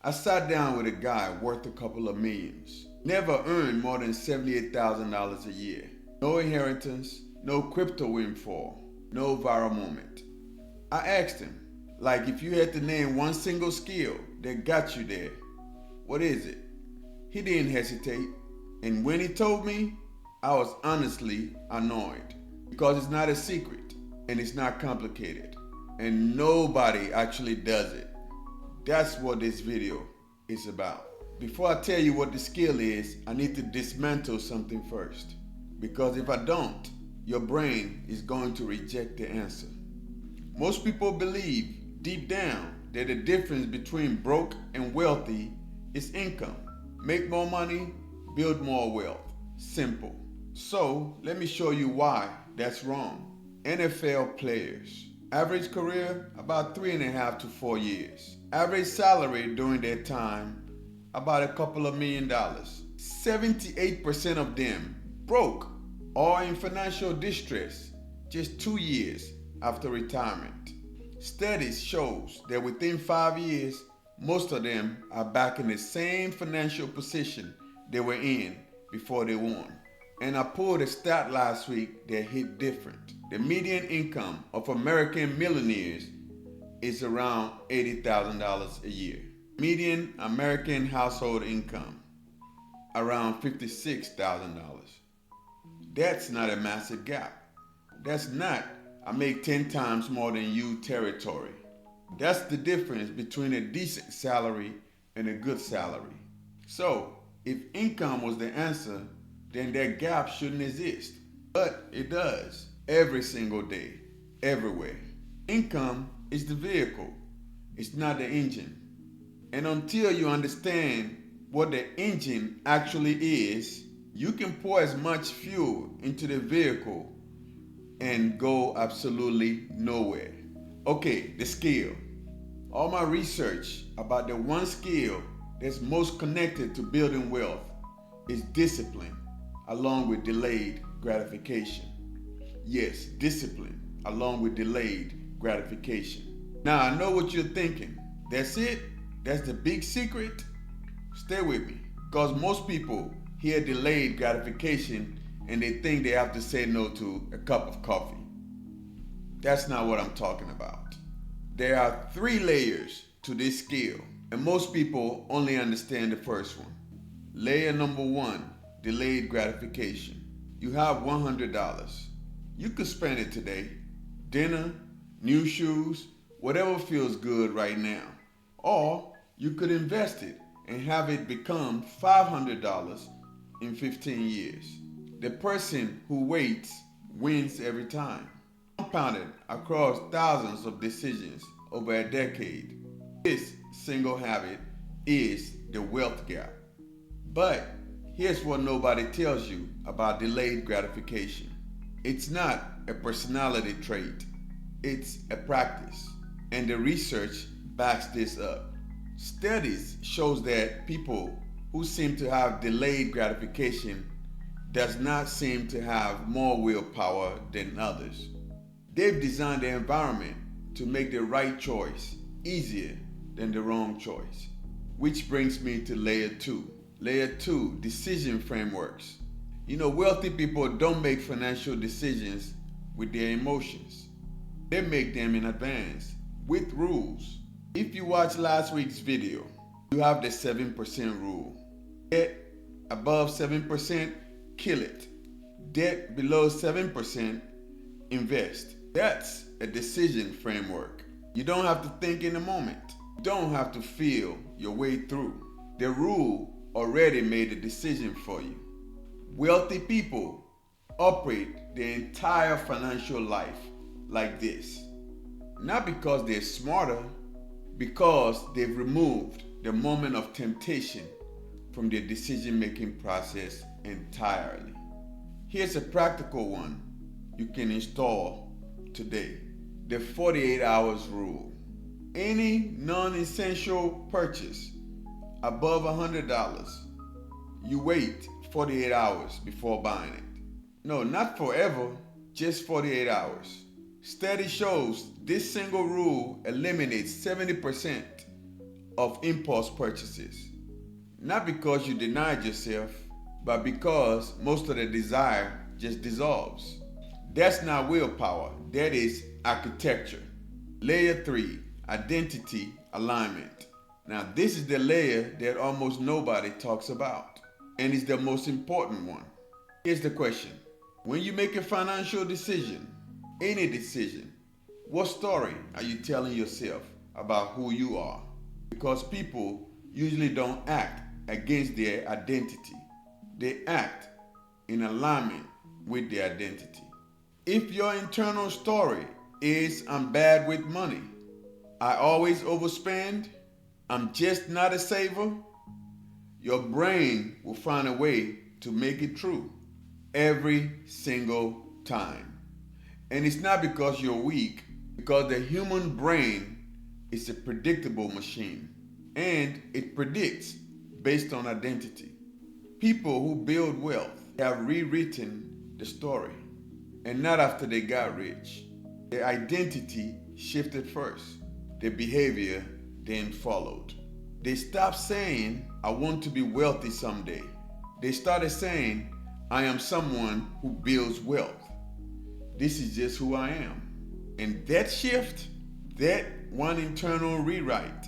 I sat down with a guy worth a couple of millions. Never earned more than $78,000 a year. No inheritance, no crypto windfall, no viral moment. I asked him, like, if you had to name one single skill that got you there, what is it? He didn't hesitate. And when he told me, I was honestly annoyed because it's not a secret and it's not complicated and nobody actually does it. That's what this video is about. Before I tell you what the skill is, I need to dismantle something first. Because if I don't, your brain is going to reject the answer. Most people believe deep down that the difference between broke and wealthy is income. Make more money, build more wealth. Simple. So let me show you why that's wrong. NFL players. Average career about 3.5 to 4 years. Average salary during their time about a couple of $1,000,000. 78% of them broke or in financial distress just 2 years after retirement. Studies shows that within 5 years, most of them are back in the same financial position they were in before they won. And I pulled a stat last week that hit different. The median income of American millionaires is around $80,000 a year. Median American household income, around $56,000. That's not a massive gap. That's not, I make 10 times more than you territory. That's the difference between a decent salary and a good salary. So, if income was the answer, then that gap shouldn't exist. But it does, every single day, everywhere. Income is the vehicle, it's not the engine. And until you understand what the engine actually is, you can pour as much fuel into the vehicle and go absolutely nowhere. Okay, the skill. All my research about the one skill that's most connected to building wealth is discipline, along with delayed gratification. Yes, discipline, along with delayed gratification. Now, I know what you're thinking. That's it? That's the big secret? Stay with me, because most people hear delayed gratification and they think they have to say no to a cup of coffee. That's not what I'm talking about. There are 3 layers to this skill, and most people only understand the first one. Layer number 1, delayed gratification. You have $100. You could spend it today. Dinner, new shoes, whatever feels good right now. Or you could invest it and have it become $500 in 15 years. The person who waits wins every time. Compounded across thousands of decisions over a decade. This single habit is the wealth gap. But here's what nobody tells you about delayed gratification. It's not a personality trait, it's a practice. And the research backs this up. Studies shows that people who seem to have delayed gratification does not seem to have more willpower than others. They've designed the environment to make the right choice easier than the wrong choice. Which brings me to layer 2. Layer 2, decision frameworks. You know, wealthy people don't make financial decisions with their emotions. They make them in advance with rules. If you watched last week's video, you have the 7% rule. Debt above 7%, kill it. Debt below 7%, invest. That's a decision framework. You don't have to think in the moment. You don't have to feel your way through. The rule already made a decision for you. Wealthy people operate their entire financial life like this. Not because they're smarter, because they've removed the moment of temptation from their decision-making process entirely. Here's a practical one you can install today. The 48 hours rule. Any non-essential purchase above $100, you wait 48 hours before buying it. No, not forever, just 48 hours. Study shows this single rule eliminates 70% of impulse purchases. Not because you denied yourself, but because most of the desire just dissolves. That's not willpower, that is architecture. Layer 3, identity alignment. Now, this is the layer that almost nobody talks about, and it's the most important one. Here's the question. When you make a financial decision, any decision, what story are you telling yourself about who you are? Because people usually don't act against their identity. They act in alignment with their identity. If your internal story is I'm bad with money, I always overspend, I'm just not a saver, your brain will find a way to make it true every single time. And it's not because you're weak, because the human brain is a predictable machine and it predicts based on identity. People who build wealth have rewritten the story, and not after they got rich. Their identity shifted first, their behavior then followed. They stopped saying, I want to be wealthy someday. They started saying, I am someone who builds wealth. This is just who I am. And that shift, that one internal rewrite,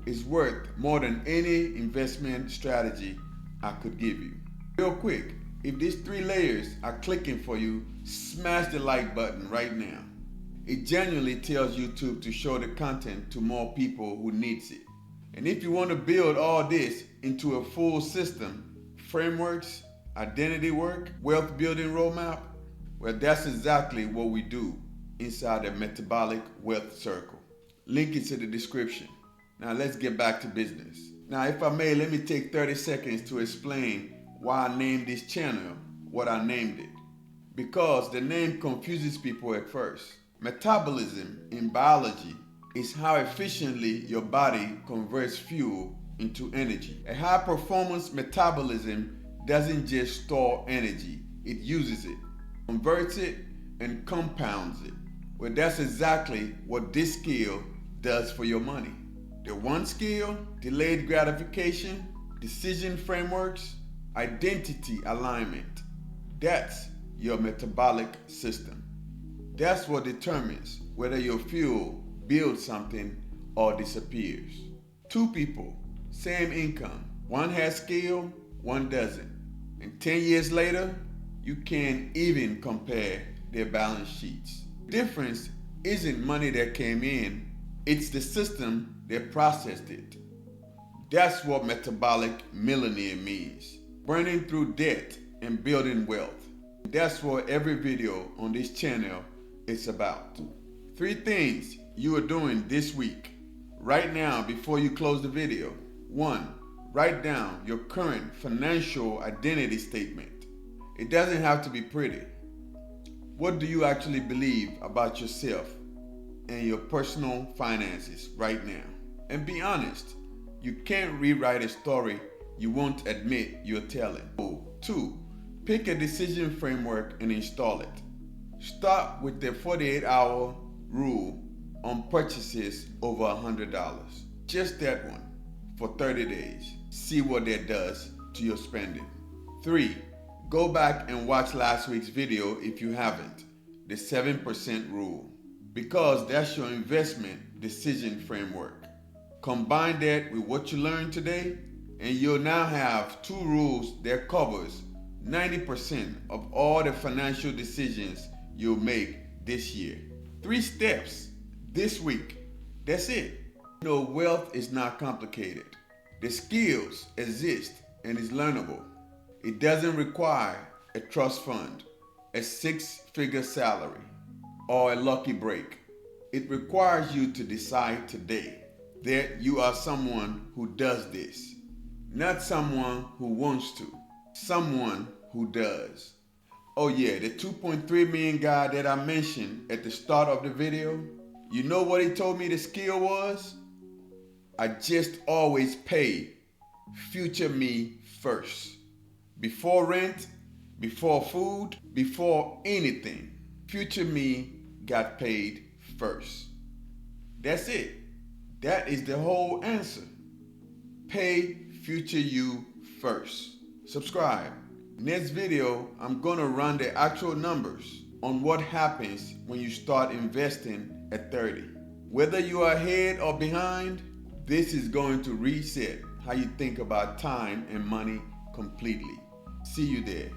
is worth more than any investment strategy I could give you. Real quick, if these 3 layers are clicking for you, smash the like button right now. It genuinely tells YouTube to show the content to more people who needs it. And if you want to build all this into a full system, frameworks, identity work, wealth building roadmap, well, that's exactly what we do inside the Metabolic Wealth Circle. Link is in the description. Now let's get back to business. Now, if I may, let me take 30 seconds to explain why I named this channel what I named it. Because the name confuses people at first. Metabolism in biology is how efficiently your body converts fuel into energy. A high performance metabolism doesn't just store energy, it uses it, converts it, and compounds it. Well, that's exactly what this skill does for your money. The one skill, delayed gratification, decision frameworks, identity alignment. That's your metabolic system. That's what determines whether your fuel builds something or disappears. 2 people, same income. One has skill, one doesn't. And 10 years later, you can't even compare their balance sheets. The difference isn't money that came in, it's the system that processed it. That's what Metabolic Millionaire means. Burning through debt and building wealth. That's what every video on this channel is about. 3 things you are doing this week, right now before you close the video. 1, write down your current financial identity statement. It doesn't have to be pretty. What do you actually believe about yourself and your personal finances right now? And be honest, you can't rewrite a story you won't admit you're telling. 2, pick a decision framework and install it. Start with the 48-hour rule on purchases over $100. Just that one for 30 days. See what that does to your spending. 3, go back and watch last week's video if you haven't, the 7% rule, because that's your investment decision framework. Combine that with what you learned today, and you'll now have 2 rules that covers 90% of all the financial decisions you'll make this year. 3 steps this week. That's it. You know, wealth is not complicated. The skills exist and is learnable. It doesn't require a trust fund, a 6-figure salary, or a lucky break. It requires you to decide today that you are someone who does this. Not someone who wants to, someone who does. Oh yeah, the 2.3 million guy that I mentioned at the start of the video, you know what he told me the skill was? I just always pay future me first. Before rent, before food, before anything. Future me got paid first. That's it. That is the whole answer. Pay future you first. Subscribe. Next video, I'm gonna run the actual numbers on what happens when you start investing at 30. Whether you are ahead or behind, this is going to reset how you think about time and money completely. See you there.